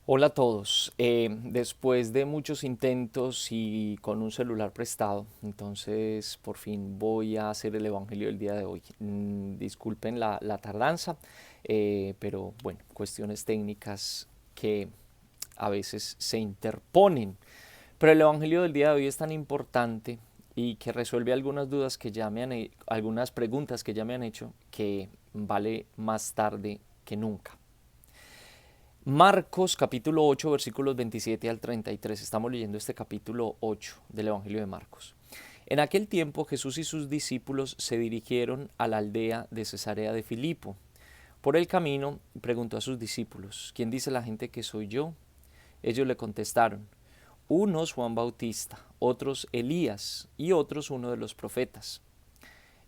Hola a todos. Después de muchos intentos y con un celular prestado, entonces por fin voy a hacer el Evangelio del día de hoy. Disculpen la tardanza, pero bueno, cuestiones técnicas que a veces se interponen. Pero el Evangelio del día de hoy es tan importante y que resuelve algunas dudas que ya algunas preguntas que ya me han hecho, que vale más tarde que nunca. Marcos capítulo 8 versículos 27 al 33. Estamos leyendo este capítulo 8 del Evangelio de Marcos. En aquel tiempo Jesús y sus discípulos se dirigieron a la aldea de Cesarea de Filipo. Por el camino preguntó a sus discípulos: ¿Quién dice la gente que soy yo? Ellos le contestaron: unos Juan Bautista, otros Elías y otros uno de los profetas.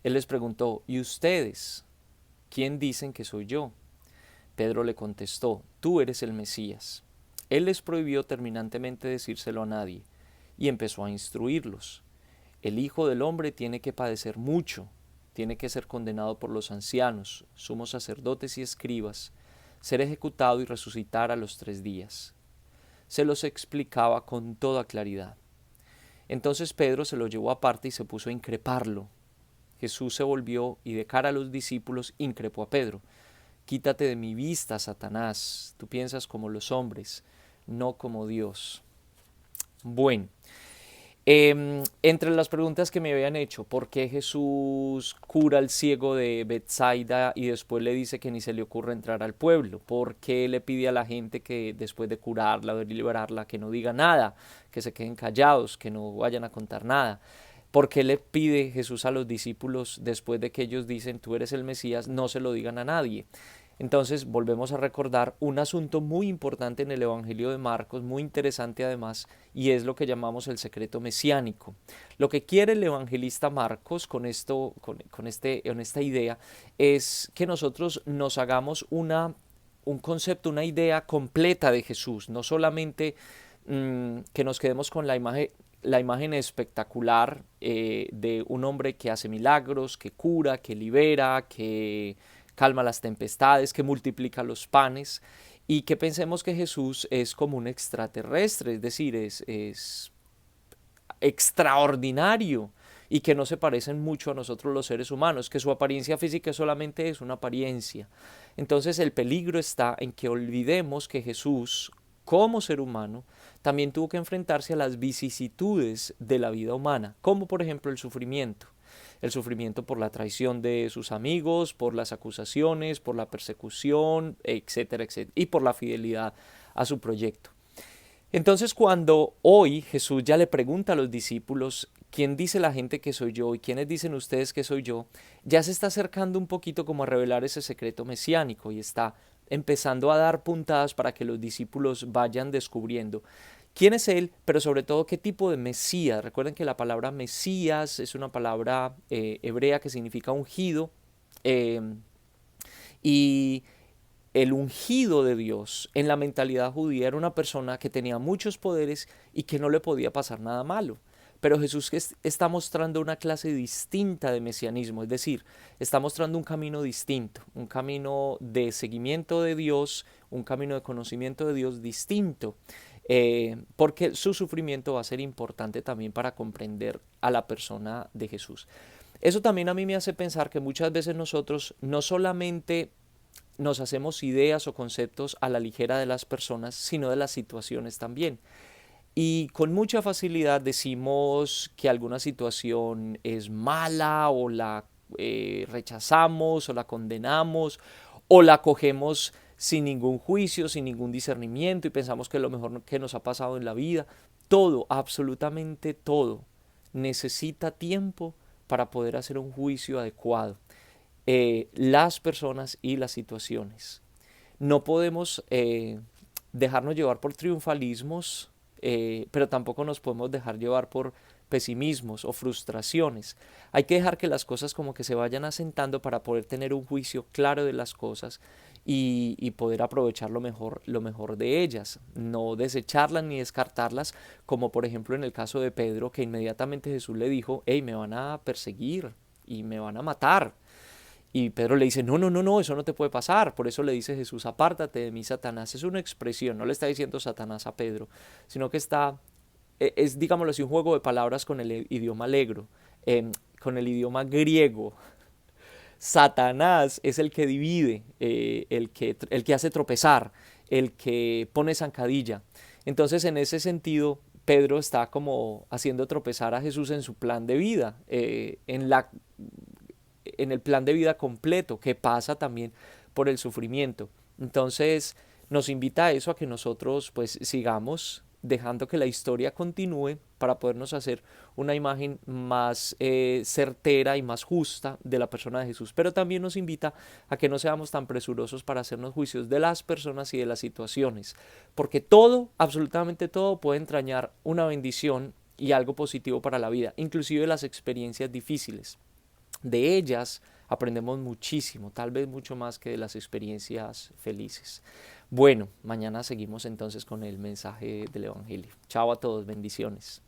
Él les preguntó: ¿y ustedes? ¿Quién dicen que soy yo? Pedro le contestó: tú eres el Mesías. Él les prohibió terminantemente decírselo a nadie y empezó a instruirlos. El Hijo del Hombre tiene que padecer mucho, tiene que ser condenado por los ancianos, sumos sacerdotes y escribas, ser ejecutado y resucitar a los 3 días. Se los explicaba con toda claridad. Entonces Pedro se lo llevó aparte y se puso a increparlo. Jesús se volvió y de cara a los discípulos increpó a Pedro: quítate de mi vista, Satanás, tú piensas como los hombres, no como Dios. Bueno, entre las preguntas que me habían hecho: ¿por qué Jesús cura al ciego de Bethsaida y después le dice que ni se le ocurre entrar al pueblo? ¿Por qué le pide a la gente que después de curarla o de liberarla que no diga nada, que se queden callados, que no vayan a contar nada? ¿Por qué le pide Jesús a los discípulos, después de que ellos dicen tú eres el Mesías, no se lo digan a nadie? Entonces volvemos a recordar un asunto muy importante en el Evangelio de Marcos, muy interesante además, y es lo que llamamos el secreto mesiánico. Lo que quiere el evangelista Marcos con esta idea es que nosotros nos hagamos un concepto, una idea completa de Jesús, no solamente que nos quedemos con la imagen espectacular de un hombre que hace milagros, que cura, que libera, que calma las tempestades, que multiplica los panes, y que pensemos que Jesús es como un extraterrestre, es decir, es extraordinario y que no se parecen mucho a nosotros los seres humanos, que su apariencia física solamente es una apariencia. Entonces el peligro está en que olvidemos que Jesús, como ser humano, también tuvo que enfrentarse a las vicisitudes de la vida humana, como por ejemplo el sufrimiento por la traición de sus amigos, por las acusaciones, por la persecución, etcétera, etcétera, y por la fidelidad a su proyecto. Entonces, cuando hoy Jesús ya le pregunta a los discípulos: ¿quién dice la gente que soy yo y quiénes dicen ustedes que soy yo?, ya se está acercando un poquito como a revelar ese secreto mesiánico y está empezando a dar puntadas para que los discípulos vayan descubriendo quién es él, pero sobre todo qué tipo de Mesías. Recuerden que la palabra Mesías es una palabra hebrea que significa ungido, eh, y el ungido de Dios en la mentalidad judía era una persona que tenía muchos poderes y que no le podía pasar nada malo. Pero Jesús está mostrando una clase distinta de mesianismo, es decir, está mostrando un camino distinto, un camino de seguimiento de Dios, un camino de conocimiento de Dios distinto, porque su sufrimiento va a ser importante también para comprender a la persona de Jesús. Eso también a mí me hace pensar que muchas veces nosotros no solamente nos hacemos ideas o conceptos a la ligera de las personas, sino de las situaciones también. Y con mucha facilidad decimos que alguna situación es mala o la rechazamos o la condenamos o la cogemos sin ningún juicio, sin ningún discernimiento y pensamos que es lo mejor que nos ha pasado en la vida. Todo, absolutamente todo, necesita tiempo para poder hacer un juicio adecuado. Las personas y las situaciones. No podemos dejarnos llevar por triunfalismos, pero tampoco nos podemos dejar llevar por pesimismos o frustraciones. Hay que dejar que las cosas como que se vayan asentando para poder tener un juicio claro de las cosas y poder aprovechar lo mejor de ellas, no desecharlas ni descartarlas, como por ejemplo en el caso de Pedro, que inmediatamente Jesús le dijo: hey, me van a perseguir y me van a matar. Y Pedro le dice, no, no, no, no, eso no te puede pasar. Por eso le dice Jesús, apártate de mí, Satanás. Es una expresión, no le está diciendo Satanás a Pedro, sino que es, digámoslo así, un juego de palabras con el idioma con el idioma griego. Satanás es el que divide, el que hace tropezar, el que pone zancadilla. Entonces, en ese sentido, Pedro está como haciendo tropezar a Jesús en su plan de vida, en el plan de vida completo, que pasa también por el sufrimiento. Entonces, nos invita a eso, a que nosotros pues sigamos dejando que la historia continúe para podernos hacer una imagen más certera y más justa de la persona de Jesús. Pero también nos invita a que no seamos tan presurosos para hacernos juicios de las personas y de las situaciones, porque todo, absolutamente todo, puede entrañar una bendición y algo positivo para la vida, inclusive las experiencias difíciles. De ellas aprendemos muchísimo, tal vez mucho más que de las experiencias felices. Bueno, mañana seguimos entonces con el mensaje del Evangelio. Chao a todos, bendiciones.